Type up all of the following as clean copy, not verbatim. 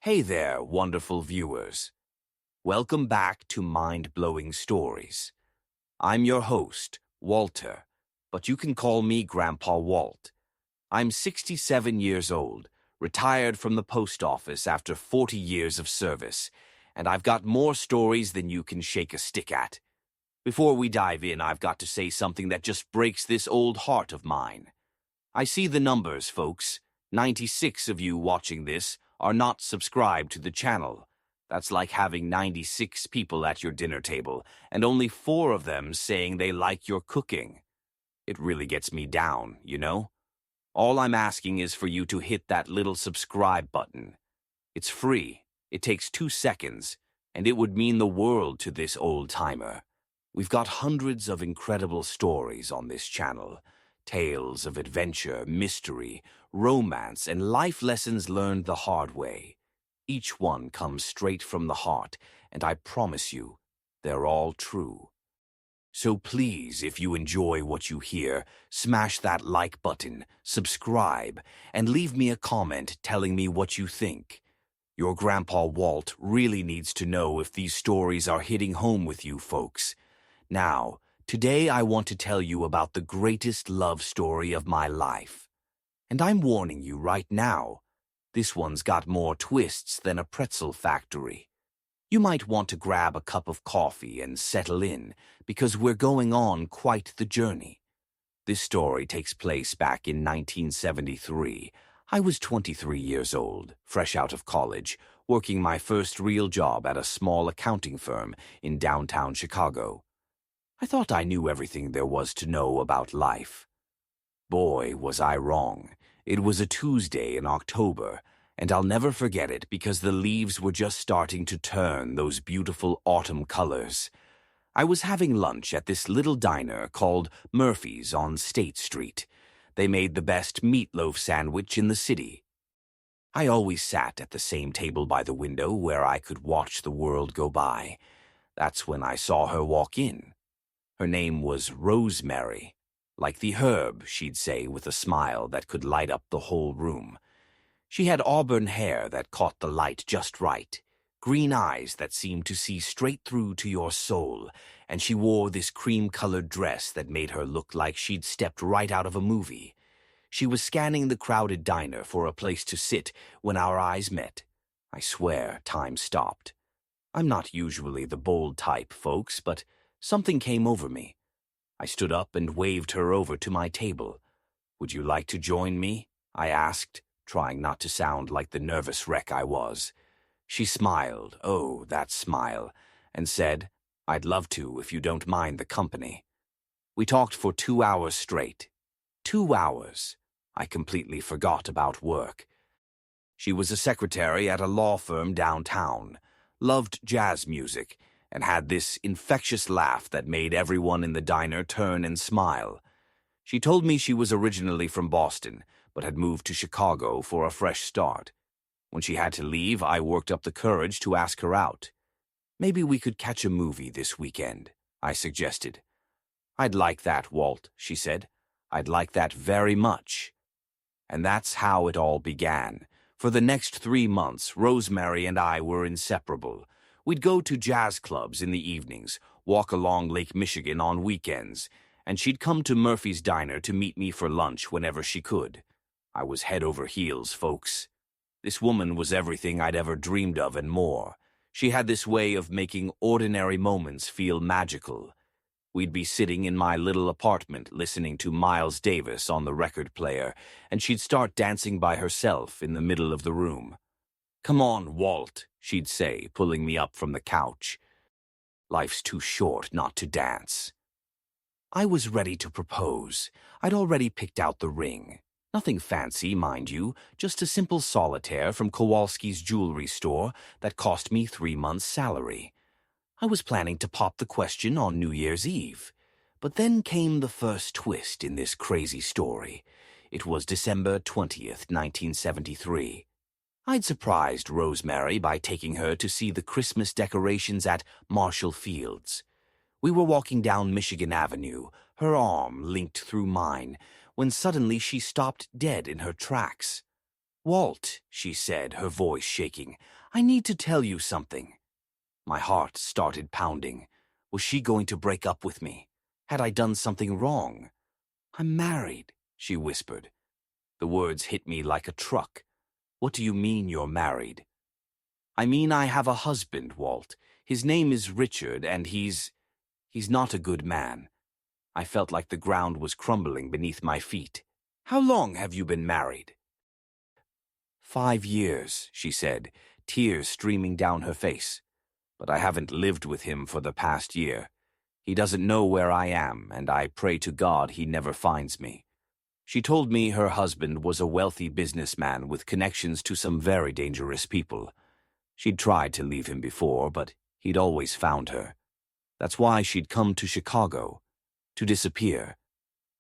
Hey there, wonderful viewers. Welcome back to Mind-Blowing Stories. I'm your host, Walter, but you can call me Grandpa Walt. I'm 67 years old, retired from the post office after 40 years of service, and I've got more stories than you can shake a stick at. Before we dive in, I've got to say something that just breaks this old heart of mine. I see the numbers, folks. 96 of you watching this are not subscribed to the channel. That's like having 96 people at your dinner table, and only 4 of them saying they like your cooking. It really gets me down, you know? All I'm asking is for you to hit that little subscribe button. It's free, it takes 2 seconds, and it would mean the world to this old-timer. We've got hundreds of incredible stories on this channel. Tales of adventure, mystery, romance, and life lessons learned the hard way. Each one comes straight from the heart, and I promise you, they're all true. So please, if you enjoy what you hear, smash that like button, subscribe, and leave me a comment telling me what you think. Your Grandpa Walt really needs to know if these stories are hitting home with you folks. Now, today I want to tell you about the greatest love story of my life. And I'm warning you right now, this one's got more twists than a pretzel factory. You might want to grab a cup of coffee and settle in, because we're going on quite the journey. This story takes place back in 1973. I was 23 years old, fresh out of college, working my first real job at a small accounting firm in downtown Chicago. I thought I knew everything there was to know about life. Boy, was I wrong. It was a Tuesday in October, and I'll never forget it because the leaves were just starting to turn those beautiful autumn colors. I was having lunch at this little diner called Murphy's on State Street. They made the best meatloaf sandwich in the city. I always sat at the same table by the window where I could watch the world go by. That's when I saw her walk in. Her name was Rosemary, like the herb, she'd say with a smile that could light up the whole room. She had auburn hair that caught the light just right, green eyes that seemed to see straight through to your soul, and she wore this cream-colored dress that made her look like she'd stepped right out of a movie. She was scanning the crowded diner for a place to sit when our eyes met. I swear, time stopped. I'm not usually the bold type, folks, but something came over me. I stood up and waved her over to my table. "Would you like to join me?" I asked, trying not to sound like the nervous wreck I was. She smiled, oh, that smile, and said, "I'd love to if you don't mind the company." We talked for 2 hours straight. 2 hours. I completely forgot about work. She was a secretary at a law firm downtown, loved jazz music, and had this infectious laugh that made everyone in the diner turn and smile. She told me she was originally from Boston, but had moved to Chicago for a fresh start. When she had to leave, I worked up the courage to ask her out. "Maybe we could catch a movie this weekend," I suggested. "I'd like that, Walt," she said. "I'd like that very much." And that's how it all began. For the next 3 months, Rosemary and I were inseparable. We'd go to jazz clubs in the evenings, walk along Lake Michigan on weekends, and she'd come to Murphy's Diner to meet me for lunch whenever she could. I was head over heels, folks. This woman was everything I'd ever dreamed of and more. She had this way of making ordinary moments feel magical. We'd be sitting in my little apartment listening to Miles Davis on the record player, and she'd start dancing by herself in the middle of the room. "Come on, Walt," she'd say, pulling me up from the couch. "Life's too short not to dance." I was ready to propose. I'd already picked out the ring. Nothing fancy, mind you, just a simple solitaire from Kowalski's jewelry store that cost me 3 months' salary. I was planning to pop the question on New Year's Eve. But then came the first twist in this crazy story. It was December 20th, 1973. I'd surprised Rosemary by taking her to see the Christmas decorations at Marshall Fields. We were walking down Michigan Avenue, her arm linked through mine, when suddenly she stopped dead in her tracks. "Walt," she said, her voice shaking, "I need to tell you something." My heart started pounding. Was she going to break up with me? Had I done something wrong? "I'm married," she whispered. The words hit me like a truck. "What do you mean you're married?" "I mean I have a husband, Walt. His name is Richard, and he's not a good man." I felt like the ground was crumbling beneath my feet. "How long have you been married?" 5 years, she said, tears streaming down her face. "But I haven't lived with him for the past year. He doesn't know where I am, and I pray to God he never finds me." She told me her husband was a wealthy businessman with connections to some very dangerous people. She'd tried to leave him before, but he'd always found her. That's why she'd come to Chicago, to disappear.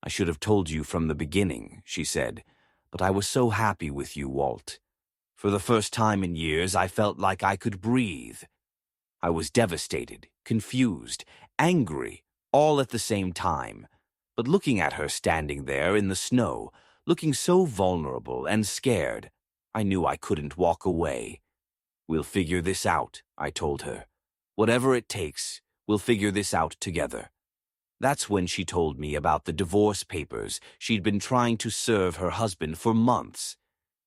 "I should have told you from the beginning," she said, "but I was so happy with you, Walt. For the first time in years, I felt like I could breathe." I was devastated, confused, angry, all at the same time. But looking at her standing there in the snow, looking so vulnerable and scared, I knew I couldn't walk away. "We'll figure this out," I told her. "Whatever it takes, we'll figure this out together." That's when she told me about the divorce papers she'd been trying to serve her husband for months.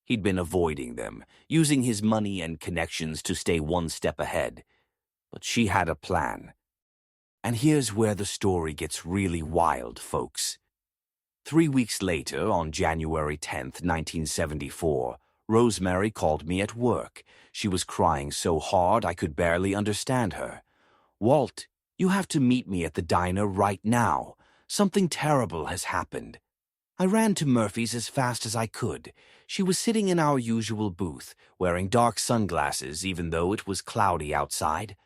He'd been avoiding them, using his money and connections to stay one step ahead. But she had a plan. And here's where the story gets really wild, folks. 3 weeks later, on January 10th, 1974, Rosemary called me at work. She was crying so hard I could barely understand her. "Walt, you have to meet me at the diner right now. Something terrible has happened." I ran to Murphy's as fast as I could. She was sitting in our usual booth, wearing dark sunglasses even though it was cloudy outside.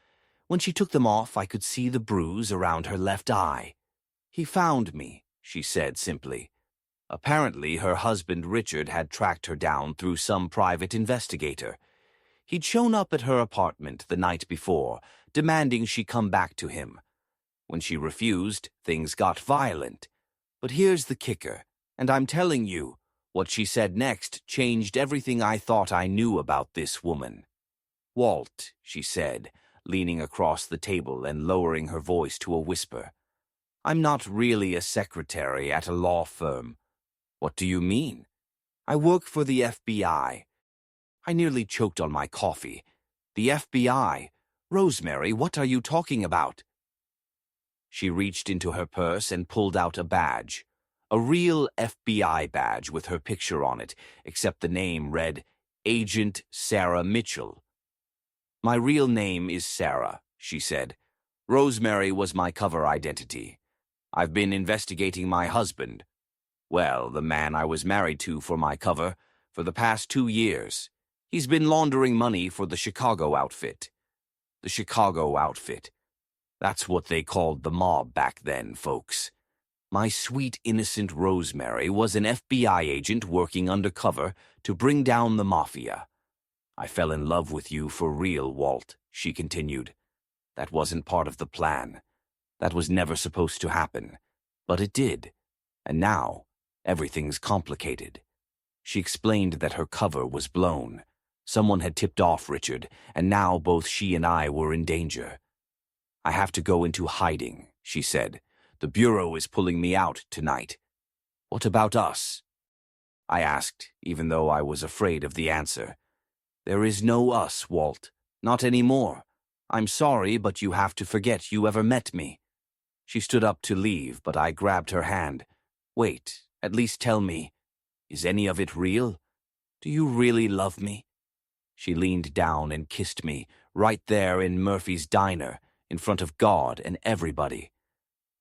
When she took them off, I could see the bruise around her left eye. "He found me," she said simply. Apparently, her husband Richard had tracked her down through some private investigator. He'd shown up at her apartment the night before, demanding she come back to him. When she refused, things got violent. But here's the kicker, and I'm telling you, what she said next changed everything I thought I knew about this woman. "Walt," she said, leaning across the table and lowering her voice to a whisper, "I'm not really a secretary at a law firm." "What do you mean?" "I work for the FBI. I nearly choked on my coffee. "The FBI? Rosemary, what are you talking about?" She reached into her purse and pulled out a badge. A real FBI badge with her picture on it, except the name read Agent Sarah Mitchell. "My real name is Sarah," she said. "Rosemary was my cover identity. I've been investigating my husband. Well, the man I was married to for my cover, for the past 2 years. He's been laundering money for the Chicago outfit." The Chicago outfit. That's what they called the mob back then, folks. My sweet, innocent Rosemary was an FBI agent working undercover to bring down the mafia. "I fell in love with you for real, Walt," she continued. "That wasn't part of the plan. That was never supposed to happen. But it did. And now, everything's complicated." She explained that her cover was blown. Someone had tipped off Richard, and now both she and I were in danger. "I have to go into hiding," she said. "The Bureau is pulling me out tonight." "What about us?" I asked, even though I was afraid of the answer. "There is no us, Walt. Not anymore. I'm sorry, but you have to forget you ever met me." She stood up to leave, but I grabbed her hand. "Wait, at least tell me. Is any of it real? Do you really love me?" She leaned down and kissed me, right there in Murphy's diner, in front of God and everybody.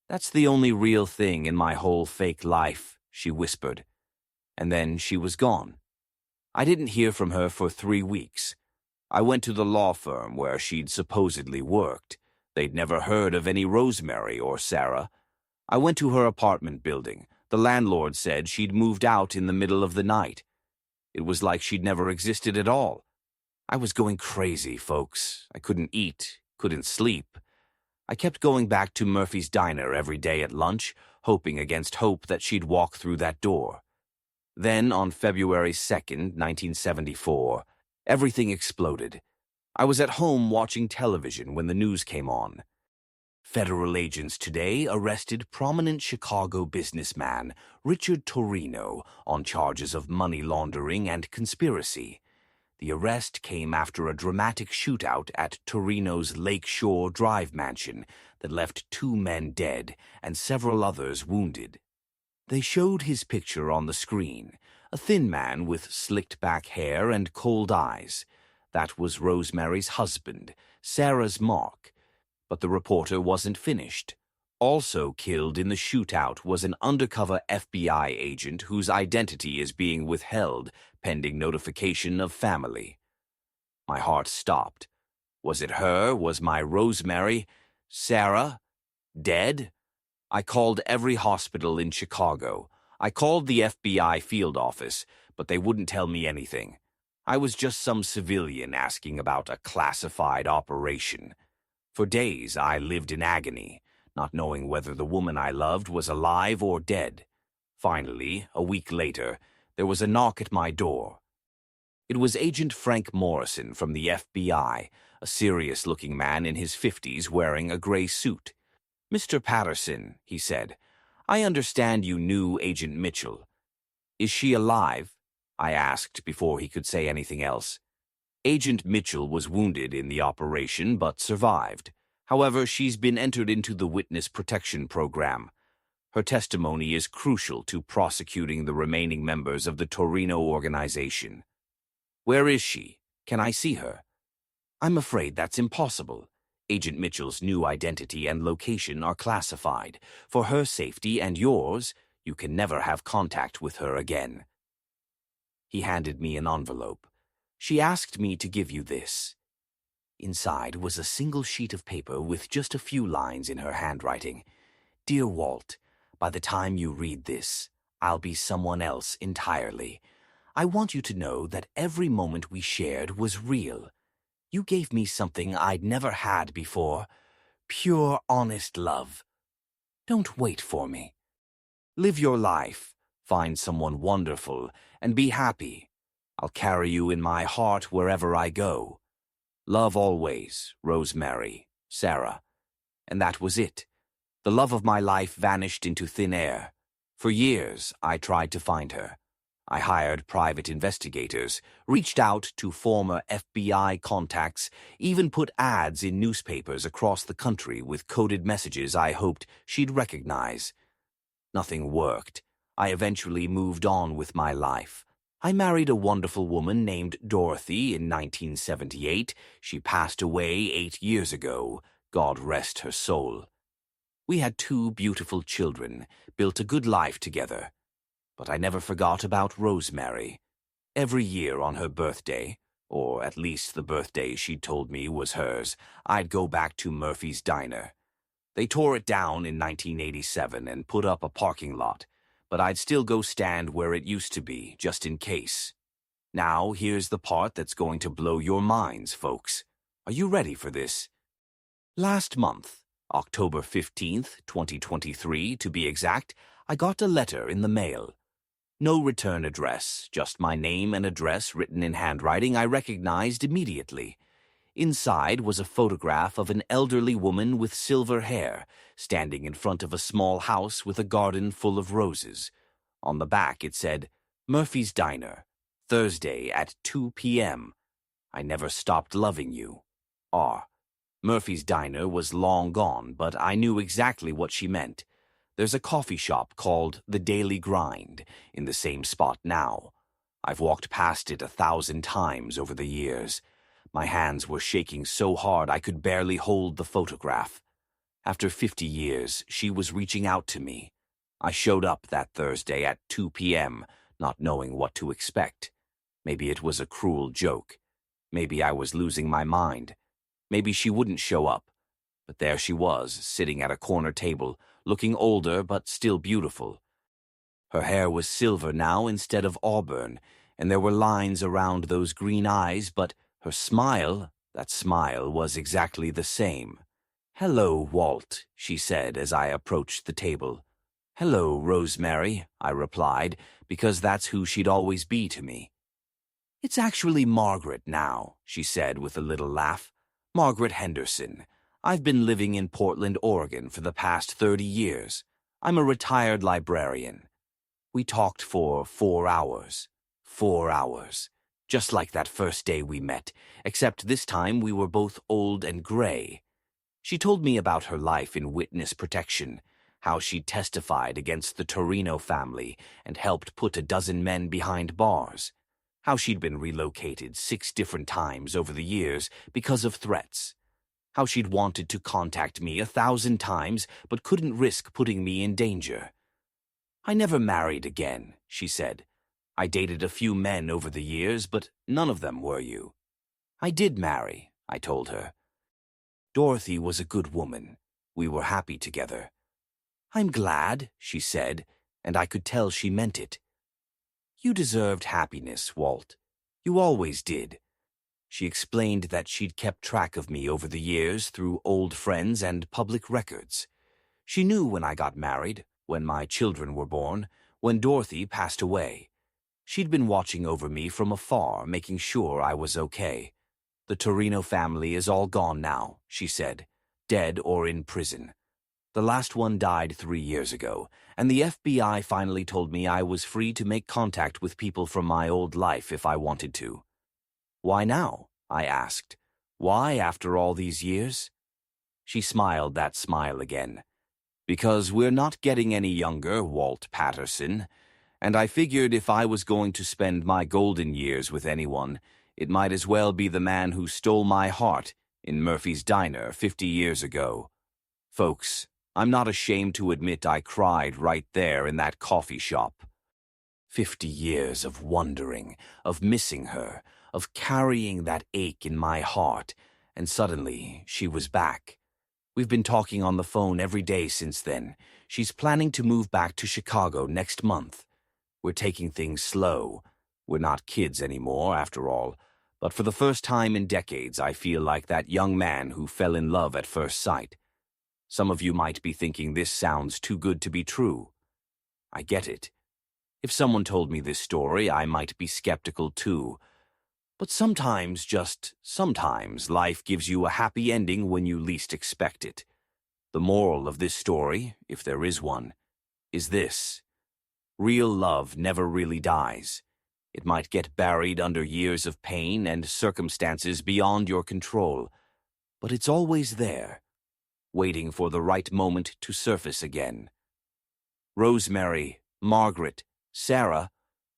"That's the only real thing in my whole fake life," she whispered. And then she was gone. I didn't hear from her for 3 weeks. I went to the law firm where she'd supposedly worked. They'd never heard of any Rosemary or Sarah. I went to her apartment building. The landlord said she'd moved out in the middle of the night. It was like she'd never existed at all. I was going crazy, folks. I couldn't eat, couldn't sleep. I kept going back to Murphy's diner every day at lunch, hoping against hope that she'd walk through that door. Then, on February 2nd, 1974, everything exploded. I was at home watching television when the news came on. Federal agents today arrested prominent Chicago businessman Richard Torino on charges of money laundering and conspiracy. The arrest came after a dramatic shootout at Torino's Lakeshore Drive mansion that left 2 men dead and several others wounded. They showed his picture on the screen, a thin man with slicked-back hair and cold eyes. That was Rosemary's husband, Sarah's Mark. But the reporter wasn't finished. Also killed in the shootout was an undercover FBI agent whose identity is being withheld pending notification of family. My heart stopped. Was it her? Was my Rosemary, Sarah, dead? I called every hospital in Chicago. I called the FBI field office, but they wouldn't tell me anything. I was just some civilian asking about a classified operation. For days, I lived in agony, not knowing whether the woman I loved was alive or dead. Finally, a week later, there was a knock at my door. It was Agent Frank Morrison from the FBI, a serious-looking man in his 50s wearing a gray suit. "Mr. Patterson," he said, "I understand you knew Agent Mitchell. Is she alive?" I asked before he could say anything else. Agent Mitchell was wounded in the operation but survived. However, she's been entered into the Witness Protection Program. Her testimony is crucial to prosecuting the remaining members of the Torino organization. Where is she? Can I see her? I'm afraid that's impossible. Agent Mitchell's new identity and location are classified. For her safety and yours, you can never have contact with her again. He handed me an envelope. She asked me to give you this. Inside was a single sheet of paper with just a few lines in her handwriting. Dear Walt, by the time you read this, I'll be someone else entirely. I want you to know that every moment we shared was real. You gave me something I'd never had before. Pure, honest love. Don't wait for me. Live your life, find someone wonderful, and be happy. I'll carry you in my heart wherever I go. Love always, Rosemary, Sarah. And that was it. The love of my life vanished into thin air. For years, I tried to find her. I hired private investigators, reached out to former FBI contacts, even put ads in newspapers across the country with coded messages I hoped she'd recognize. Nothing worked. I eventually moved on with my life. I married a wonderful woman named Dorothy in 1978. She passed away 8 years ago. God rest her soul. We had 2 beautiful children, built a good life together. But I never forgot about Rosemary. Every year on her birthday, or at least the birthday she'd told me was hers, I'd go back to Murphy's Diner. They tore it down in 1987 and put up a parking lot, but I'd still go stand where it used to be, just in case. Now, here's the part that's going to blow your minds, folks. Are you ready for this? Last month, October 15th, 2023, to be exact, I got a letter in the mail. No return address, just my name and address written in handwriting I recognized immediately. Inside was a photograph of an elderly woman with silver hair, standing in front of a small house with a garden full of roses. On the back it said, Murphy's Diner, Thursday at 2 p.m. I never stopped loving you. R. Murphy's Diner was long gone, but I knew exactly what she meant. There's a coffee shop called The Daily Grind in the same spot now. I've walked past it 1,000 times over the years. My hands were shaking so hard I could barely hold the photograph. After 50 years, she was reaching out to me. I showed up that Thursday at 2 p.m., not knowing what to expect. Maybe it was a cruel joke. Maybe I was losing my mind. Maybe she wouldn't show up. But there she was, sitting at a corner table, looking older but still beautiful. Her hair was silver now instead of auburn, and there were lines around those green eyes, but her smile, that smile was exactly the same. "Hello, Walt," she said as I approached the table. "Hello, Rosemary," I replied, because that's who she'd always be to me. "It's actually Margaret now," she said with a little laugh. "Margaret Henderson. I've been living in Portland, Oregon for the past 30 years. I'm a retired librarian." We talked for 4 hours. 4 hours. Just like that first day we met, except this time we were both old and gray. She told me about her life in witness protection, how she testified against the Torino family and helped put a dozen men behind bars, how she'd been relocated 6 different times over the years because of threats, how she'd wanted to contact me 1,000 times but couldn't risk putting me in danger. "I never married again," she said. "I dated a few men over the years, but none of them were you." "I did marry," I told her. "Dorothy was a good woman. We were happy together." "I'm glad," she said, and I could tell she meant it. "You deserved happiness, Walt. You always did." She explained that she'd kept track of me over the years through old friends and public records. She knew when I got married, when my children were born, when Dorothy passed away. She'd been watching over me from afar, making sure I was okay. "The Torino family is all gone now," she said, "dead or in prison. The last one died 3 years ago, and the FBI finally told me I was free to make contact with people from my old life if I wanted to." "Why now?" I asked. "Why after all these years?" She smiled that smile again. "Because we're not getting any younger, Walt Patterson, and I figured if I was going to spend my golden years with anyone, it might as well be the man who stole my heart in Murphy's Diner 50 years ago. Folks, I'm not ashamed to admit I cried right there in that coffee shop. 50 years of wondering, of missing her, of carrying that ache in my heart, and suddenly she was back. We've been talking on the phone every day since then. She's planning to move back to Chicago next month. We're taking things slow. We're not kids anymore, after all. But for the first time in decades, I feel like that young man who fell in love at first sight. Some of you might be thinking this sounds too good to be true. I get it. If someone told me this story, I might be skeptical too. But sometimes, just sometimes, life gives you a happy ending when you least expect it. The moral of this story, if there is one, is this: real love never really dies. It might get buried under years of pain and circumstances beyond your control, but it's always there, waiting for the right moment to surface again. Rosemary, Margaret, Sarah,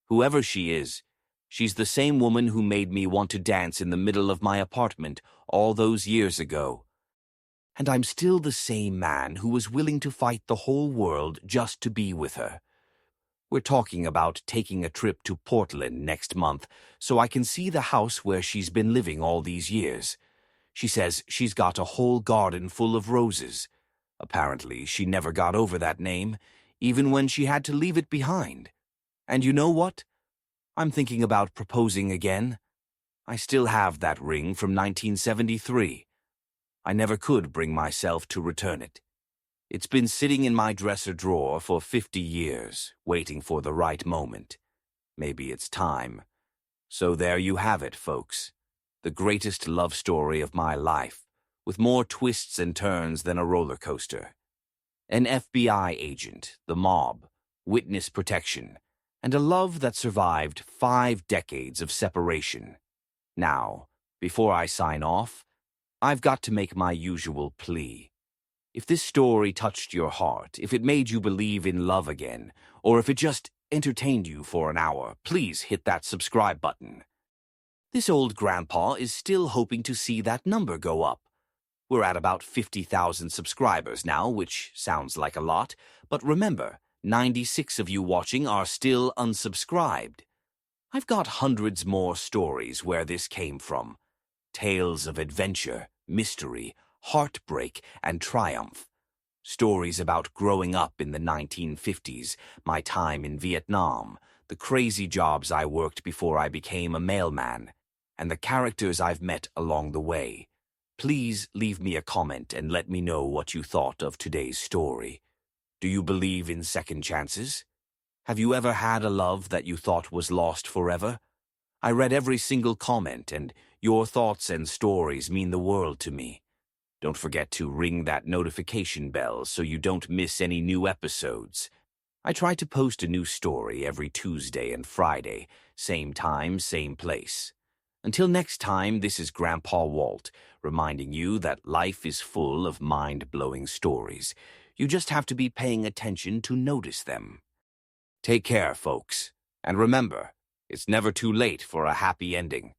whoever she is, she's the same woman who made me want to dance in the middle of my apartment all those years ago. And I'm still the same man who was willing to fight the whole world just to be with her. We're talking about taking a trip to Portland next month so I can see the house where she's been living all these years. She says she's got a whole garden full of roses. Apparently, she never got over that name, even when she had to leave it behind. And you know what? I'm thinking about proposing again. I still have that ring from 1973. I never could bring myself to return it. It's been sitting in my dresser drawer for 50 years, waiting for the right moment. Maybe it's time. So there you have it, folks. The greatest love story of my life, with more twists and turns than a roller coaster. An FBI agent, the mob, witness protection, and a love that survived 5 decades of separation. Now, before I sign off, I've got to make my usual plea. If this story touched your heart, if it made you believe in love again, or if it just entertained you for an hour, please hit that subscribe button. This old grandpa is still hoping to see that number go up. We're at about 50,000 subscribers now, which sounds like a lot, but remember, 96 of you watching are still unsubscribed. I've got hundreds more stories where this came from. Tales of adventure, mystery, heartbreak, and triumph. Stories about growing up in the 1950s, my time in Vietnam, the crazy jobs I worked before I became a mailman, and the characters I've met along the way. Please leave me a comment and let me know what you thought of today's story. Do you believe in second chances? Have you ever had a love that you thought was lost forever? I read every single comment, and your thoughts and stories mean the world to me. Don't forget to ring that notification bell so you don't miss any new episodes. I try to post a new story every Tuesday and Friday, same time, same place. Until next time, this is Grandpa Walt, reminding you that life is full of mind-blowing stories. You just have to be paying attention to notice them. Take care, folks. And remember, it's never too late for a happy ending.